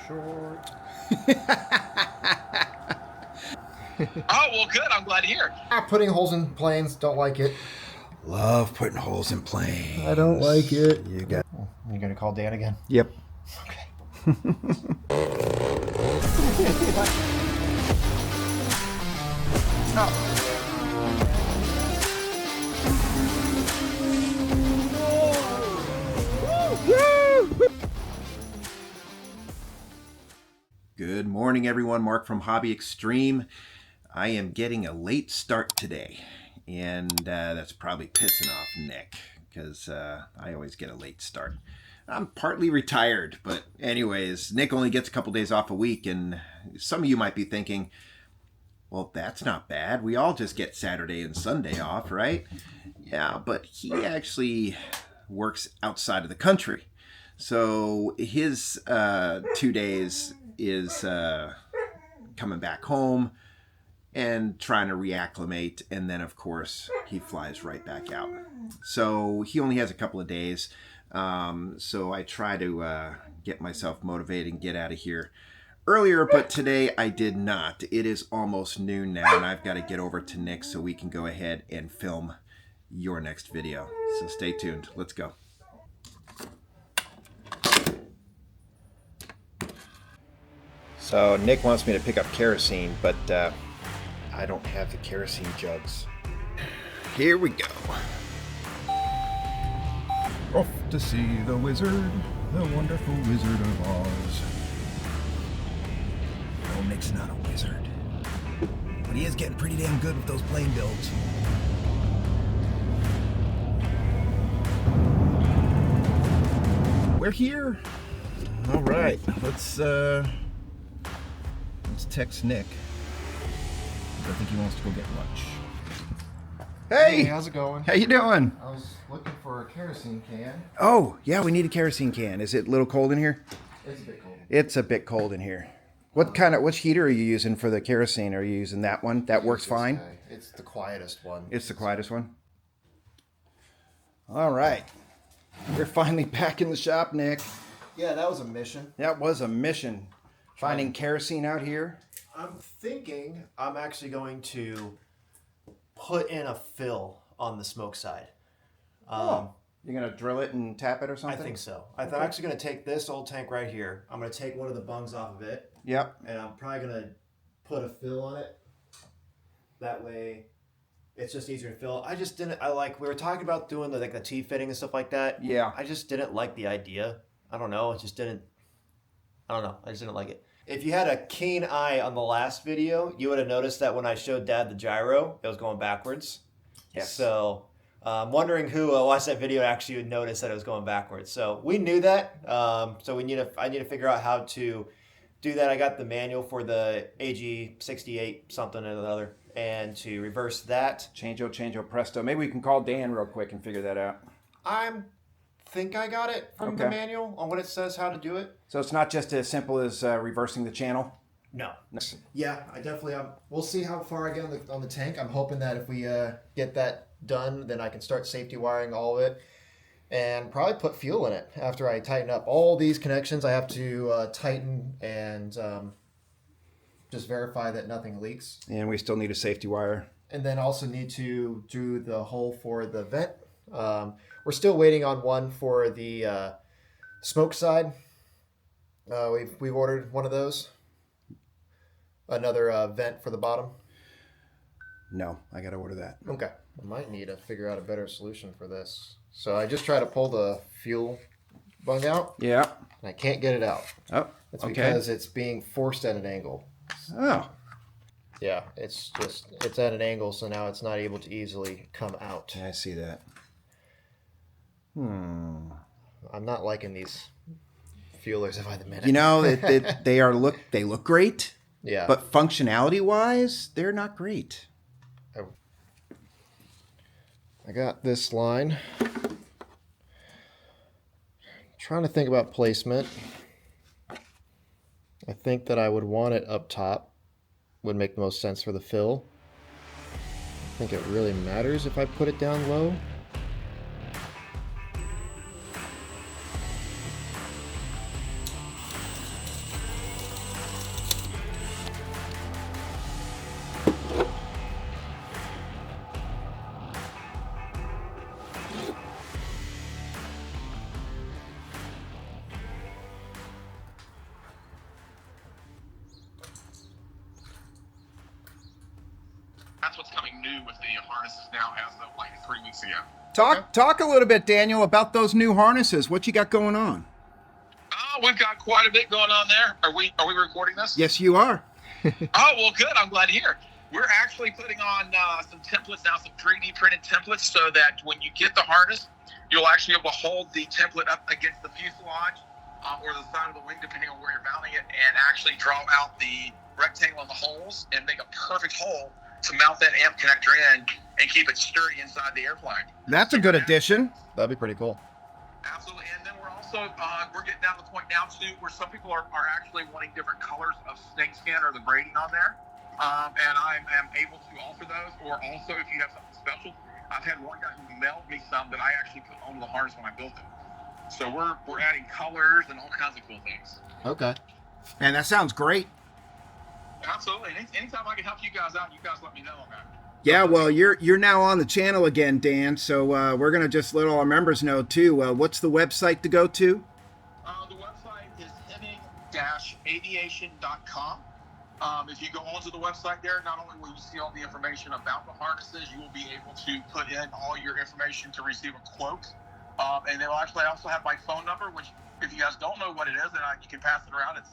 short. Oh, well, good. I'm glad to hear. Putting holes in planes, don't like it. Love putting holes in planes. I don't like it. You got. You gonna call Dan again? Yep. Okay. Good morning, everyone. Mark from Hobby Extreme. I am getting a late start today, and that's probably pissing off Nick because I always get a late start. I'm partly retired, but anyways, Nick only gets a couple days off a week, and some of you might be thinking, well, that's not bad. We all just get Saturday and Sunday off, right? Yeah, but he actually works outside of the country. So his 2 days is coming back home and trying to reacclimate, and then of course he flies right back out. So he only has a couple of days. So I try to get myself motivated and get out of here earlier, but today I did not. It is almost noon now, and I've got to get over to Nick so we can go ahead and film your next video. So stay tuned. Let's go. So Nick wants me to pick up kerosene, but I don't have the kerosene jugs. Here we go. Off to see the wizard, the wonderful Wizard of Oz. No, Nick's not a wizard, but he is getting pretty damn good with those plane builds. We're here. All right, let's text Nick. I think he wants to go get lunch. Hey, how's it going? how you doing? I was looking for a kerosene can. Oh, yeah, we need a kerosene can. Is it a little cold in here? It's a bit cold. It's a bit cold in here. Which heater are you using for the kerosene? Are you using that one? That works fine? Guy. It's the quietest one. It's the quietest one? All right. We're finally back in the shop, Nick. Yeah, that was a mission. That was a mission. Finding kerosene out here. I'm thinking I'm actually going to put in a fill on the smoke side. You're going to drill it and tap it or I something? think so. I'm actually going to take this old tank right here. I'm going to take one of the bungs off of it. Yep. And I'm probably going to put a fill on it. That way it's just easier to fill. We were talking about doing the T-fitting and stuff like that. Yeah. I just didn't like the idea. I don't know. I just didn't like it. If you had a keen eye on the last video, you would have noticed that when I showed Dad the gyro, it was going backwards. Yes. So I'm wondering who watched that video actually would notice that it was going backwards. So we knew that. So I need to figure out how to do that. I got the manual for the AG68 something or another, and to reverse that. Changeo, presto. Maybe we can call Dan real quick and figure that out. Think I got it from the manual on what it says how to do it. So it's not just as simple as reversing the channel? No. Yeah, I definitely. We'll see how far I get on the tank. I'm hoping that if we get that done, then I can start safety wiring all of it, and probably put fuel in it after I tighten up all these connections. I have to tighten and just verify that nothing leaks. And we still need a safety wire. And then also need to do the hole for the vent. We're still waiting on one for the smoke side. We've ordered one of those. Another vent for the bottom. No, I got to order that. Okay. I might need to figure out a better solution for this. So I just try to pull the fuel bung out. Yeah. And I can't get it out. Oh, It's okay. because it's being forced at an angle. Oh. Yeah, it's at an angle, so now it's not able to easily come out. Yeah, I see that. I'm not liking these fuelers by the minute. You know, they look great. Yeah. But functionality wise, they're not great. I got this line. Trying to think about placement. I think that I would want it up top. Would make the most sense for the fill. I think it really matters if I put it down low. that's what's coming new with the harnesses now as of like 3 weeks ago. Talk a little bit, Daniel, about those new harnesses. What you got going on? We've got quite a bit going on there. Are we recording this? Yes, you are. Oh, well, good. I'm glad to hear. We're actually putting on some templates now, some 3D printed templates, so that when you get the harness, you'll actually be able to hold the template up against the fuselage or the side of the wing, depending on where you're mounting it, and actually draw out the rectangle on the holes and make a perfect hole to mount that amp connector in and keep it sturdy inside the airplane. That's a good addition. That'd be pretty cool. Absolutely. And then we're also we're getting down to the point now too where some people are actually wanting different colors of snakeskin or the braiding on there, and I am able to alter those. Or also, if you have something special, I've had one guy who mailed me some that I actually put on the harness when I built it. So we're adding colors and all kinds of cool things. Okay. Man, that sounds great. Absolutely. Anytime I can help you guys out, you guys let me know on that. Yeah, well, you're now on the channel again, Dan. So we're gonna just let all our members know too. What's the website to go to? The website is hemming-aviation.com. If you go onto the website there, not only will you see all the information about the harnesses, you will be able to put in all your information to receive a quote. And they will actually also have my phone number, which if you guys don't know what it is, then you can pass it around. It's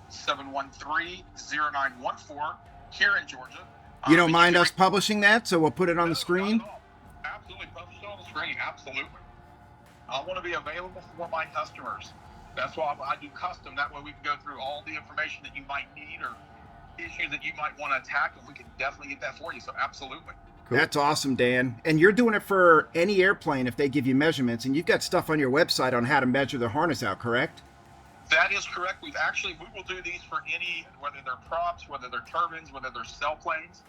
770-713-0914 here in Georgia. You don't mind us publishing that, so we'll put it on the screen? Not at all. Absolutely, publish it on the screen. Absolutely. I want to be available for my customers. That's why I do custom. That way we can go through all the information that you might need or issues that you might want to attack, and we can definitely get that for you. So absolutely. Cool. That's awesome, Dan. And you're doing it for any airplane if they give you measurements, and you've got stuff on your website on how to measure the harness out, correct? That is correct. We will do these for any, whether they're props, whether they're turbines, whether they're sailplanes,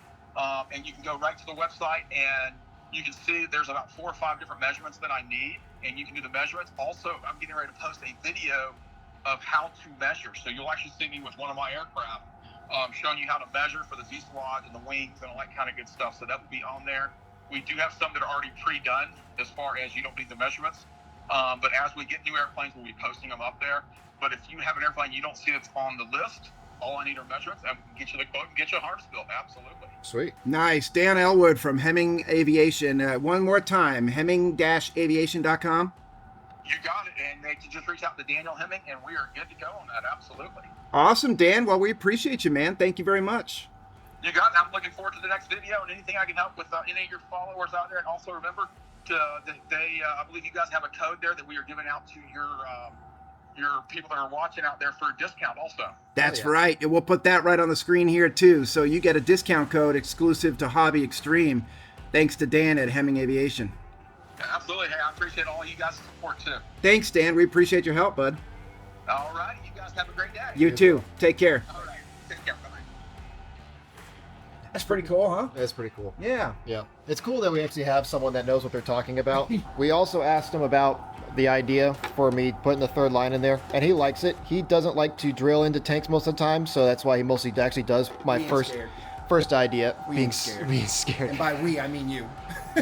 and you can go right to the website and you can see there's about 4 or 5 different measurements that I need, and you can do the measurements. Also, I'm getting ready to post a video of how to measure. So you'll actually see me with one of my aircraft showing you how to measure for the fuselage and the wings and all that kind of good stuff. So that will be on there. We do have some that are already pre-done as far as you don't need the measurements. But as we get new airplanes, we'll be posting them up there. But if you have an airplane you don't see that's on the list, all I need are measurements, and we can get you the quote and get you a harness built. Absolutely. Sweet. Nice. Dan Elwood from Hemming Aviation. One more time, hemming-aviation.com. You got it. And they can just reach out to Daniel Hemming, and we are good to go on that. Absolutely. Awesome, Dan. Well, we appreciate you, man. Thank you very much. You got it. I'm looking forward to the next video and anything I can help with any of your followers out there. And also remember, I believe you guys have a code there that we are giving out to your people that are watching out there for a discount also. That's right. And we'll put that right on the screen here too. So you get a discount code exclusive to Hobby Extreme, thanks to Dan at Hemming Aviation. Yeah, absolutely. Hey, I appreciate all you guys' support too. Thanks, Dan. We appreciate your help, bud. All right. You guys have a great day. You too. Take care. All right. Take care. Bye-bye. That's pretty cool, huh? That's pretty cool. Yeah. Yeah. It's cool that we actually have someone that knows what they're talking about. We also asked him about the idea for me putting the third line in there, and he likes it. He doesn't like to drill into tanks most of the time, so that's why he mostly actually does my first idea. Being scared. And by we, I mean you.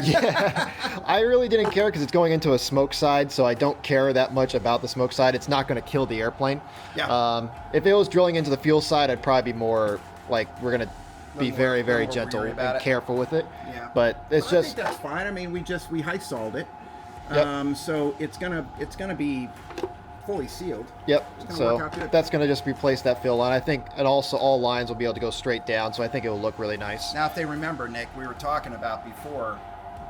Yeah. I really didn't care because it's going into a smoke side, so I don't care that much about the smoke side. It's not going to kill the airplane. Yeah. If it was drilling into the fuel side, I'd probably be more like we're going to be very, very gentle and careful with it. Yeah. But it's I just think that's fine. I mean, we high soled it. Yep. So it's gonna be fully sealed. Yep. It's gonna So work out good. that's gonna just replace that fill line. I think, and also all lines will be able to go straight down. So I think it will look really nice. Now, if they remember, Nick, we were talking about before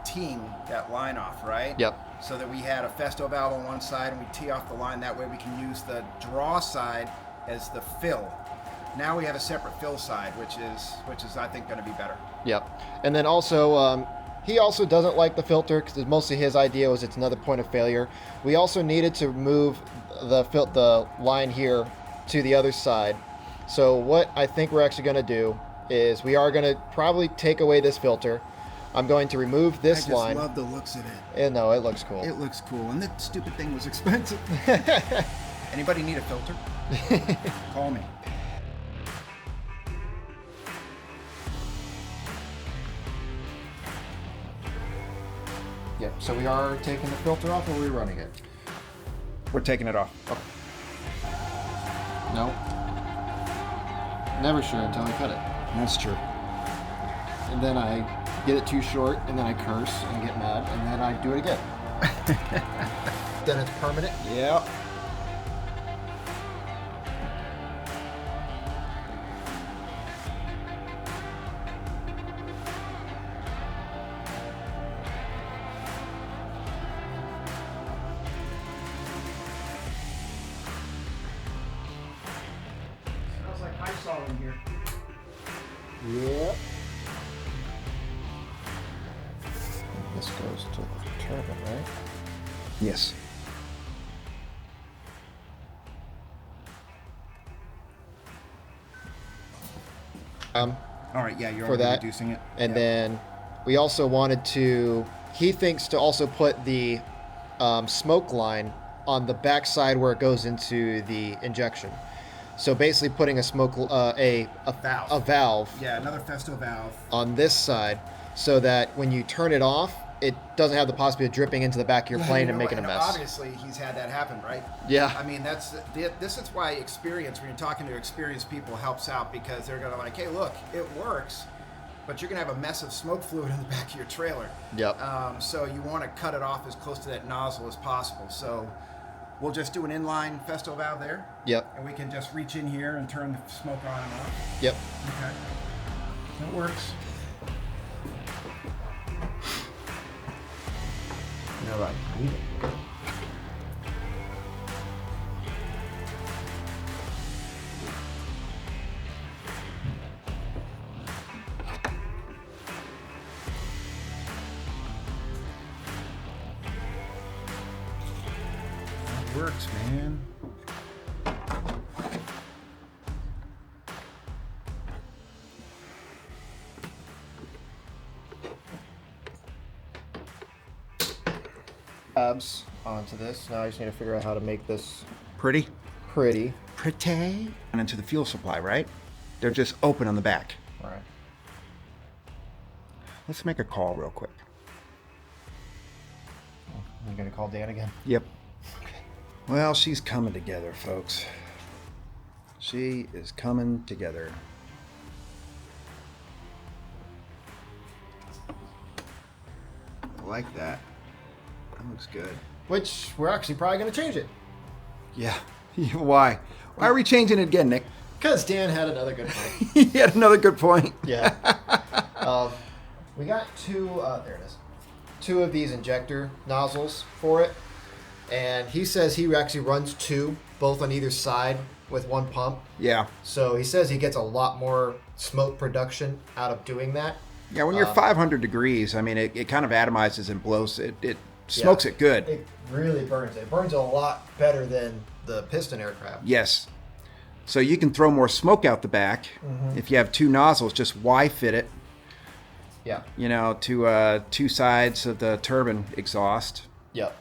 teeing that line off, right? Yep. So that we had a festo valve on one side and we tee off the line. That way we can use the draw side as the fill. Now we have a separate fill side, which is I think going to be better. Yep. And then also, he also doesn't like the filter because mostly his idea was it's another point of failure. We also needed to move the line here to the other side. So what I think we're actually going to do is we are going to probably take away this filter. I'm going to remove this line. I just love the looks of it. And no, it looks cool. It looks cool, and that stupid thing was expensive. Anybody need a filter? Call me. Yeah, so we are taking the filter off, or are we running it? We're taking it off. No. Never sure until we cut it. That's true. and then I get it too short, and then I curse and get mad, and then I do it again. Then it's permanent. Yep. Smells like ice all in here. Yep. This goes to the turbine, right? Yes. All right, yeah, you're For already that. reducing it. And Yep. then we also wanted to, he thinks to also put the smoke line on the back side where it goes into the injection. So basically putting a smoke, a Valve. a valve Yeah, another Festo valve. on this side so that when you turn it off, it doesn't have the possibility of dripping into the back of your plane and making a mess. Obviously, he's had that happen, right? Yeah. I mean, this is why experience, when you're talking to experienced people, helps out, because they're gonna like, hey, look, it works, but you're gonna have a mess of smoke fluid in the back of your trailer. Yep. So you want to cut it off as close to that nozzle as possible. So we'll just do an inline Festo valve there, Yep. and we can just reach in here and turn the smoke on and off. Yep. Okay. That works. All right. That works, man. Tabs onto this. Now I just need to figure out how to make this Pretty? pretty. Pretty. And into the fuel supply, right? They're just open on the back. All right. Let's make a call real quick. I'm gonna call Dan again. Yep. Well, she's coming together, folks. She is coming together. I like that. That looks good. Which we're actually probably gonna change it. Yeah. Why? Why are we changing it again, Nick? Because Dan had another good point. He had another good point. Yeah. We got two, there it is. Two of these injector nozzles for it. And he says he actually runs two, both on either side with one pump. Yeah. So he says he gets a lot more smoke production out of doing that. Yeah, when you're 500 degrees, I mean, it kind of atomizes and blows. It smokes it good. It really burns. It burns a lot better than the piston aircraft. Yes. So you can throw more smoke out the back. If you have two nozzles, just Y-fit it, Yeah. you know, to two sides of the turbine exhaust. Yep.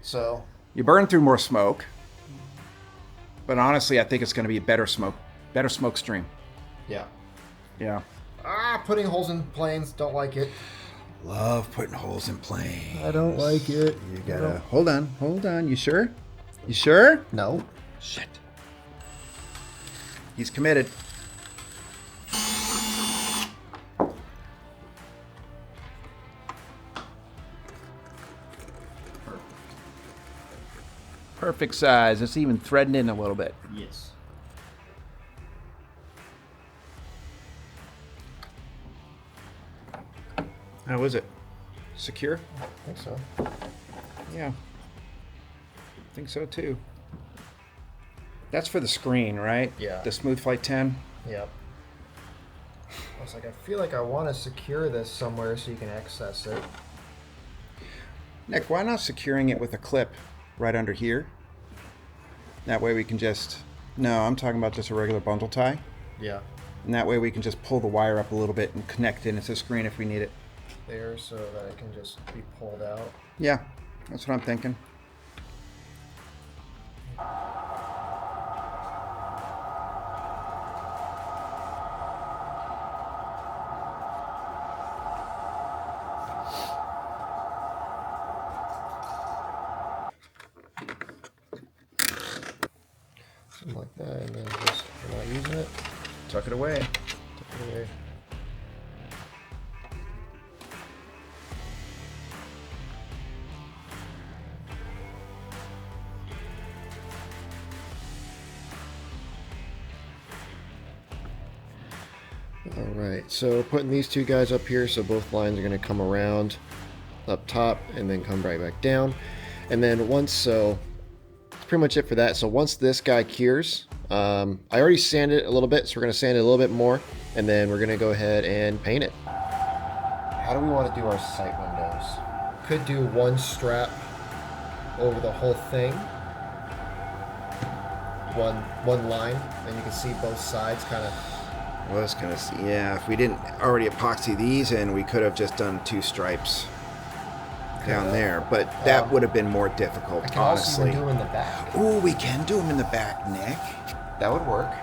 So You burn through more smoke, but honestly, I think it's going to be a better smoke stream. yeah. Yeah. Putting holes in planes, don't like it. Love putting holes in planes. I don't like it. You gotta hold on. You sure? You sure? No. Shit. He's committed. Perfect size. It's even threading in a little bit. Yes. How is it? Secure? I think so. Yeah. I think so too. That's for the screen, right? Yeah. The Smooth Flight 10. Yep. I was like, I feel like I want to secure this somewhere so you can access it. Nick, why not securing it with a clip right under here? That way we can just... No, I'm talking about just a regular bundle tie. Yeah. And that way we can just pull the wire up a little bit and connect it into the screen if we need it. There, so that it can just be pulled out. Yeah, that's what I'm thinking. Something like that, and then just, if you're not using it, Tuck it away. tuck it away. All right, so putting these two guys up here, so both lines are going to come around up top and then come right back down. And then that's pretty much it for that. So once this guy cures, I already sanded it a little bit, so we're going to sand it a little bit more, and then we're going to go ahead and paint it. How do we want to do our sight windows? Could do one strap over the whole thing, one line, and you can see both sides kind of. I was gonna see, yeah, if we didn't already epoxy these in, we could have just done 2 stripes down there, but that would have been more difficult, I can honestly. also do them in the back. Ooh, we can do them in the back, Nick. That would work.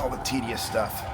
All the tedious stuff.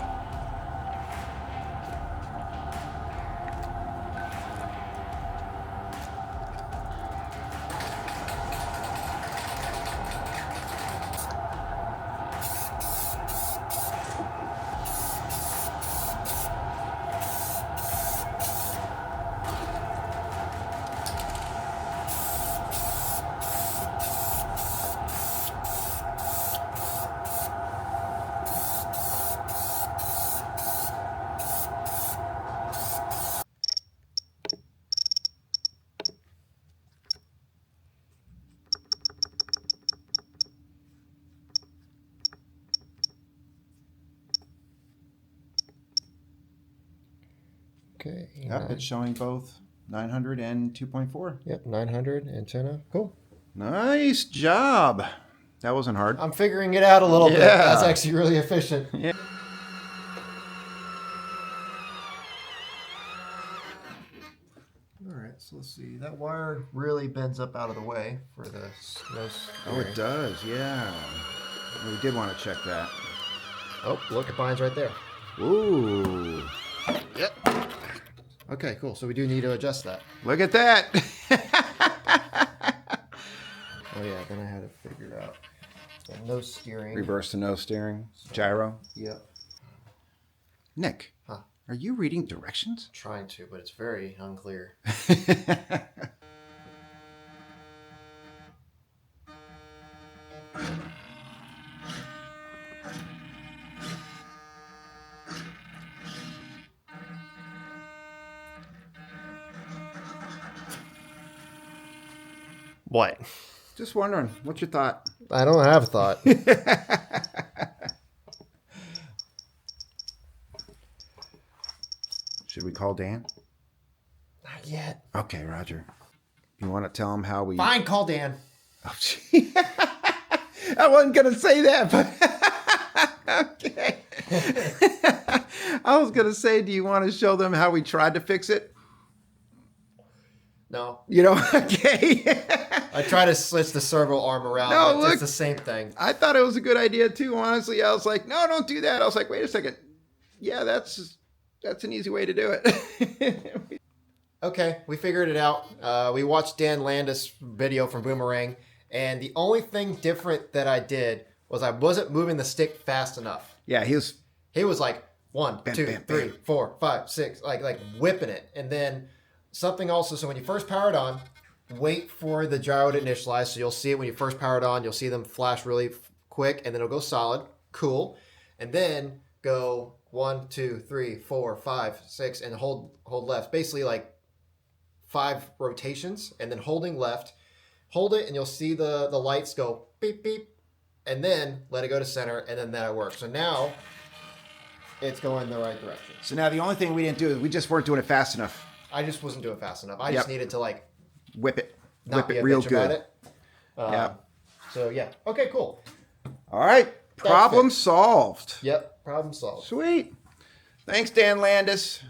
Okay. Yep, it's showing both 900 and 2.4. Yep, 900 antenna. Cool. Nice job. That wasn't hard. I'm figuring it out a little bit. Yeah. That's actually really efficient. Yeah. All right, so let's see. That wire really bends up out of the way for the snow. Oh, it does, yeah. We did want to check that. Oh, look, it binds right there. Ooh, Yep. Okay, cool. So we do need to adjust that. Look at that. Oh yeah, then I had to figure out the no steering. reverse to no steering. Gyro. Yep. Nick, Huh. are you reading directions? Trying to, but it's very unclear. What? Just wondering, what's your thought? I don't have a thought. Should we call Dan? Not yet. Okay, Roger. You want to tell him how we... Fine, call Dan. Oh, gee. I wasn't going to say that, but... okay. I was going to say, do you want to show them how we tried to fix it? No. You know, okay. I try to switch the servo arm around, No, but look. it's the same thing. I thought it was a good idea, too, honestly. I was like, no, don't do that. I was like, wait a second. Yeah, that's an easy way to do it. Okay, we figured it out. We watched Dan Landis' video from Boomerang, and the only thing different that I did was I wasn't moving the stick fast enough. Yeah, he was like 1, Bam, 2, bam, 3, bam. 4, 5, 6, like whipping it. And then something also, so when you first power it on, wait for the gyro to initialize. So you'll see it when you first power it on. You'll see them flash really quick, and then it'll go solid. Cool. And then go 1, 2, 3, 4, 5, 6, and hold left. Basically like 5 rotations, and then holding left. Hold it, and you'll see the lights go beep, beep, and then let it go to center, and then that'll work. So now it's going the right direction. So now the only thing we didn't do is we just weren't doing it fast enough. I just wasn't doing it fast enough. I Yep. just needed to like Whip it. not Whip be it a real bitch about good. it. Yep. So yeah. Okay, cool. All right. Problem fixed. solved. Yep. Problem solved. Sweet. Thanks, Dan Landis.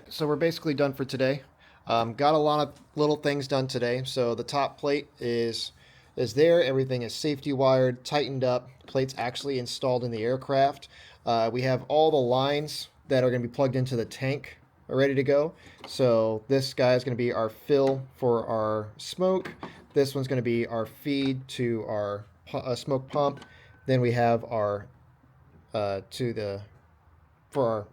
So we're basically done for today. Got a lot of little things done today. So the top plate is there. Everything is safety wired, tightened up. Plate's actually installed in the aircraft. We have all the lines that are going to be plugged into the tank are ready to go. So this guy is going to be our fill for our smoke. This one's going to be our feed to our smoke pump. Then we have our to the for our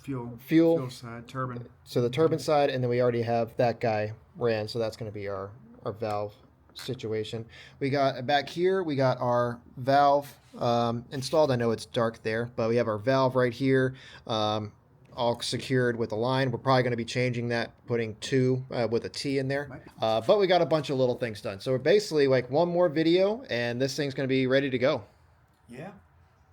fuel side, turbine. so the turbine side, and then we already have that guy ran, so that's going to be our valve situation. We got back here, we got our valve installed. I know it's dark there, but we have our valve right here, all secured with a line. We're probably going to be changing that, putting 2 with a T in there. But we got a bunch of little things done. So we're basically like one more video, and this thing's going to be ready to go. Yeah.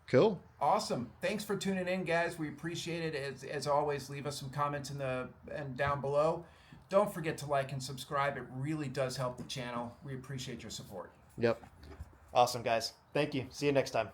Cool. Awesome. Thanks for tuning in, guys. We appreciate it. As always, leave us some comments and down below. Don't forget to like and subscribe. It really does help the channel. We appreciate your support. Yep. Awesome, guys. Thank you. See you next time.